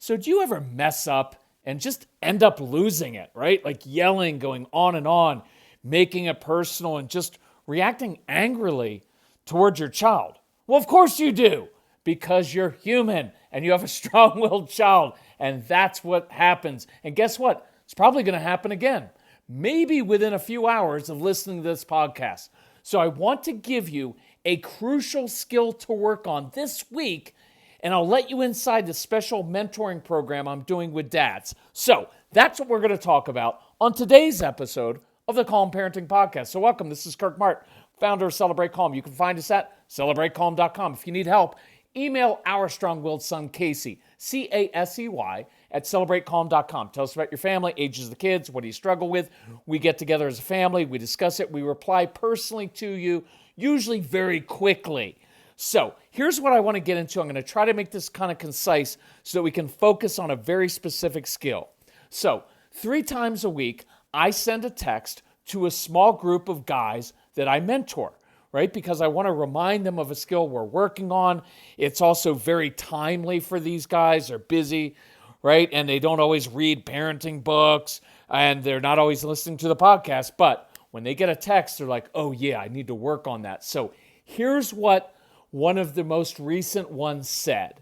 So do you ever mess up and just end up losing it, right? Like yelling, going on and on, making it personal, and just reacting angrily towards your child? Well, of course you do, because you're human and you have a strong-willed child, and that's what happens. And guess what? It's probably going to happen again, maybe within a few hours of listening to this podcast. So I want to give you a crucial skill to work on this week, and I'll let you inside the special mentoring program I'm doing with dads. So that's what we're going to talk about on today's episode of the Calm Parenting Podcast. So welcome. This is Kirk Mart, founder of Celebrate Calm. You can find us at celebratecalm.com. If you need help, email our strong-willed son, Casey, Casey, at celebratecalm.com. Tell us about your family, ages of the kids, what do you struggle with. We get together as a family, we discuss it, we reply personally to you, usually very quickly. So here's what I want to get into. I'm going to try to make this kind of concise so that we can focus on a very specific skill. So 3 times a week, I send a text to a small group of guys that I mentor, right? Because I want to remind them of a skill we're working on. It's also very timely for these guys. They're busy, right? And they don't always read parenting books, and they're not always listening to the podcast. But when they get a text, they're like, oh yeah, I need to work on that. So here's what one of the most recent ones said.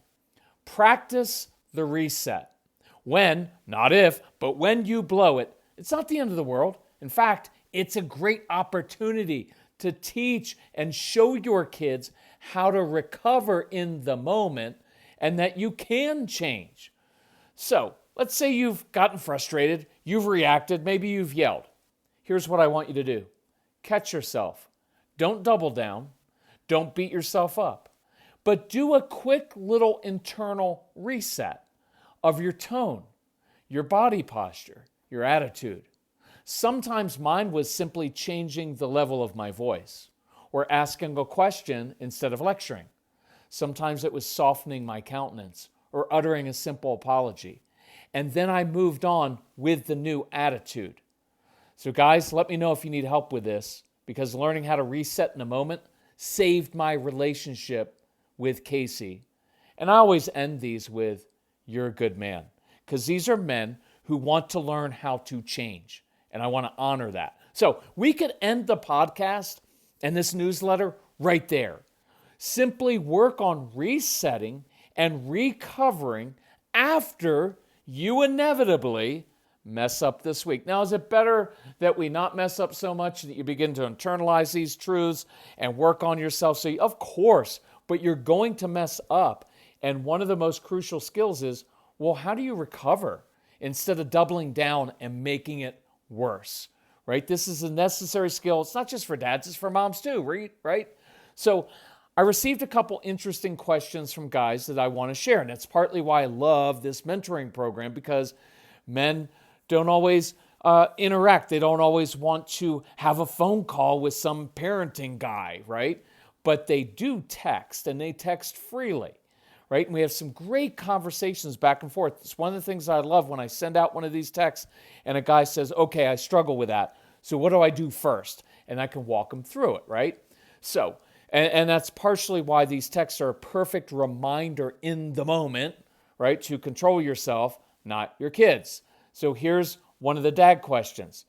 Practice the reset. When, not if, but when you blow it, it's not the end of the world. In fact, it's a great opportunity to teach and show your kids how to recover in the moment and that you can change. So let's say you've gotten frustrated, you've reacted, maybe you've yelled. Here's what I want you to do. Catch yourself. Don't double down. Don't beat yourself up. But do a quick little internal reset of your tone, your body posture, your attitude. Sometimes mine was simply changing the level of my voice or asking a question instead of lecturing. Sometimes it was softening my countenance or uttering a simple apology. And then I moved on with the new attitude. So guys, let me know if you need help with this, because learning how to reset in a moment saved my relationship with Casey. And I always end these with, you're a good man, because these are men who want to learn how to change. And I want to honor that. So we could end the podcast and this newsletter right there. Simply work on resetting and recovering after you inevitably mess up this week. Now, is it better that we not mess up so much that you begin to internalize these truths and work on yourself? So, of course, but you're going to mess up. And one of the most crucial skills is, well, how do you recover instead of doubling down and making it worse, right? This is a necessary skill. It's not just for dads, it's for moms too, right? So I received a couple interesting questions from guys that I want to share. And that's partly why I love this mentoring program, because men don't always interact. They don't always want to have a phone call with some parenting guy, right? But they do text, and they text freely, right? And we have some great conversations back and forth. It's one of the things I love when I send out one of these texts and a guy says, okay, I struggle with that. So what do I do first? And I can walk him through it, right? So, and that's partially why these texts are a perfect reminder in the moment, right? To control yourself, not your kids. So here's one of the dad questions.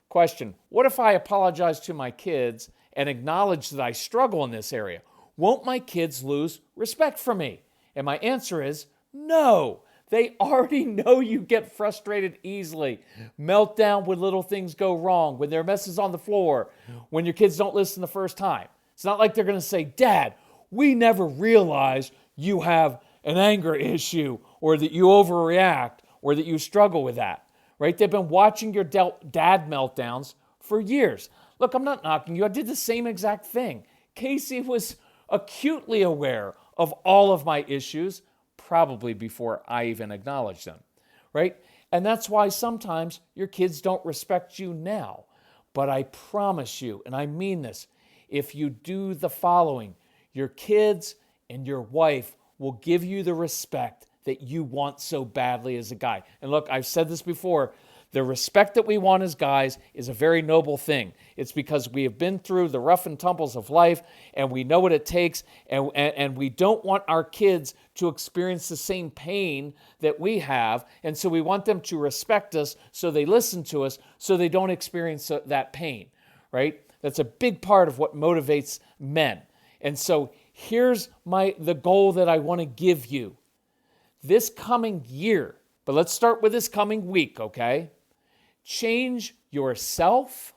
Question, what if I apologize to my kids and acknowledge that I struggle in this area? Won't my kids lose respect for me? And my answer is no. They already know you get frustrated easily, meltdown when little things go wrong, when there are messes on the floor, when your kids don't listen the first time. It's not like they're going to say, Dad, we never realized you have an anger issue, or that you overreact, or that you struggle with that, right? They've been watching your dad meltdowns for years. Look, I'm not knocking you. I did the same exact thing. Casey was acutely aware of all of my issues, probably before I even acknowledged them, right? And that's why sometimes your kids don't respect you now. But I promise you, and I mean this, if you do the following, your kids and your wife will give you the respect that you want so badly as a guy. And look, I've said this before, The respect that we want as guys is a very noble thing. It's because we have been through the rough and tumbles of life, and we know what it takes, and we don't want our kids to experience the same pain that we have, and so we want them to respect us so they listen to us so they don't experience that pain, right? That's a big part of what motivates men. And so here's the goal that I want to give you. This coming year, but let's start with this coming week, okay? Change yourself,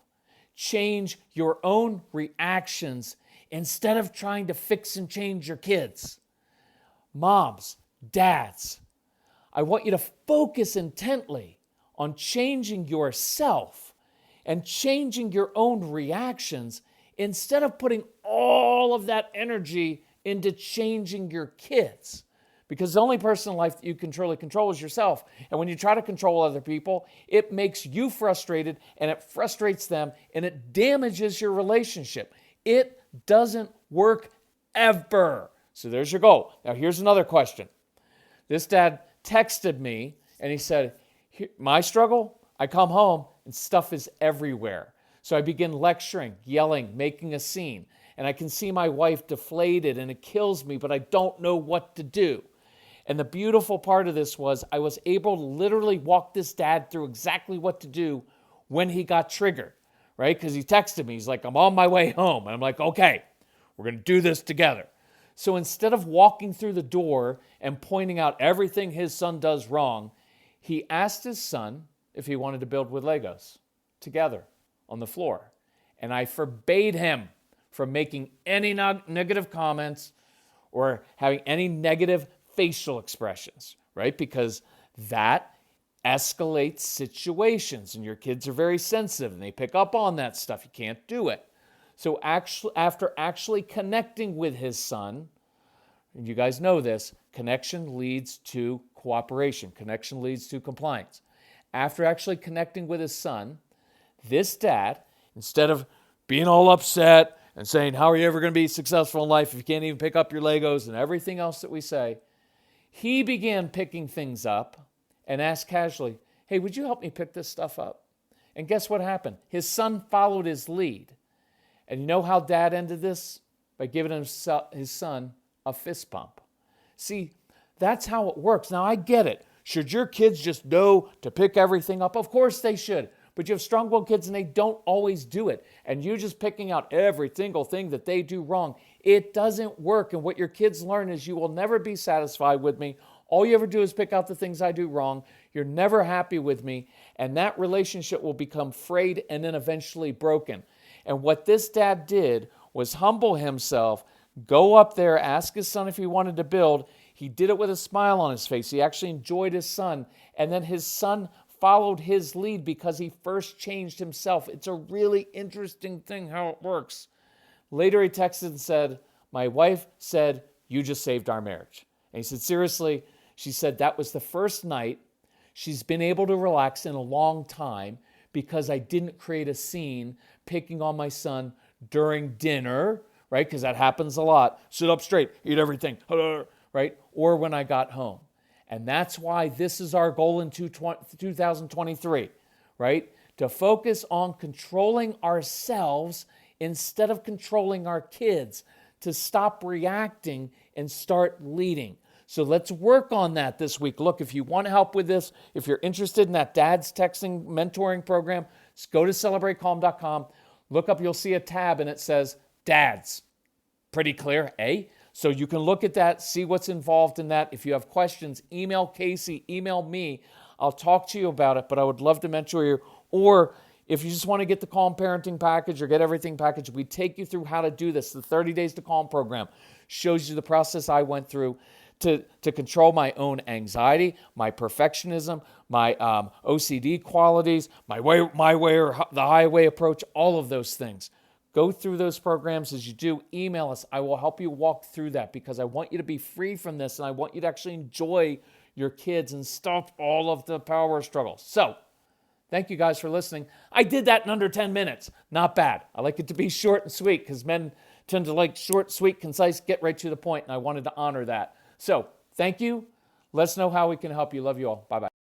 change your own reactions instead of trying to fix and change your kids. Moms, dads, I want you to focus intently on changing yourself and changing your own reactions instead of putting all of that energy into changing your kids. Because the only person in life that you can truly control is yourself. And when you try to control other people, it makes you frustrated, and it frustrates them, and it damages your relationship. It doesn't work ever. So there's your goal. Now here's another question. This dad texted me, and he said, my struggle, I come home, and stuff is everywhere. So I begin lecturing, yelling, making a scene. And I can see my wife deflated, and it kills me, but I don't know what to do. And the beautiful part of this was I was able to literally walk this dad through exactly what to do when he got triggered, right? Because he texted me. He's like, I'm on my way home. And I'm like, okay, we're going to do this together. So instead of walking through the door and pointing out everything his son does wrong, he asked his son if he wanted to build with Legos together on the floor. And I forbade him from making any negative comments or having any negative facial expressions, right? Because that escalates situations, and your kids are very sensitive and they pick up on that stuff. You can't do it. So after actually connecting with his son, and you guys know this, connection leads to cooperation. Connection leads to compliance. After actually connecting with his son, this dad, instead of being all upset and saying, how are you ever going to be successful in life if you can't even pick up your Legos and everything else that we say, he began picking things up and asked casually, hey, would you help me pick this stuff up? And guess what happened? His son followed his lead. And you know how dad ended this? By giving his son a fist pump. See, that's how it works. Now, I get it. Should your kids just know to pick everything up? Of course they should. But you have strong-willed kids and they don't always do it. And you just picking out every single thing that they do wrong, it doesn't work. And what your kids learn is you will never be satisfied with me. All you ever do is pick out the things I do wrong. You're never happy with me. And that relationship will become frayed and then eventually broken. And what this dad did was humble himself, go up there, ask his son if he wanted to build. He did it with a smile on his face. He actually enjoyed his son. And then his son followed his lead because he first changed himself. It's a really interesting thing how it works. Later he texted and said, my wife said, you just saved our marriage. And he said, seriously, she said that was the first night she's been able to relax in a long time because I didn't create a scene picking on my son during dinner, right? Because that happens a lot. Sit up straight, eat everything, right? Or when I got home. And that's why this is our goal in 2023, right? To focus on controlling ourselves instead of controlling our kids, to stop reacting and start leading. So let's work on that this week. Look, if you want help with this, if you're interested in that dad's texting mentoring program, just go to celebratecalm.com. Look up, you'll see a tab and it says dads. Pretty clear, eh? So you can look at that, see what's involved in that. If you have questions, email Casey, email me. I'll talk to you about it, but I would love to mentor you. Or if you just want to get the Calm Parenting package or get everything package, we take you through how to do this. The 30 Days to Calm program shows you the process I went through to control my own anxiety, my perfectionism, my OCD qualities, my way or the highway approach, all of those things. Go through those programs. As you do, email us. I will help you walk through that because I want you to be free from this and I want you to actually enjoy your kids and stop all of the power struggle. So, thank you guys for listening. I did that in under 10 minutes. Not bad. I like it to be short and sweet because men tend to like short, sweet, concise, get right to the point, and I wanted to honor that. So, thank you. Let us know how we can help you. Love you all. Bye-bye.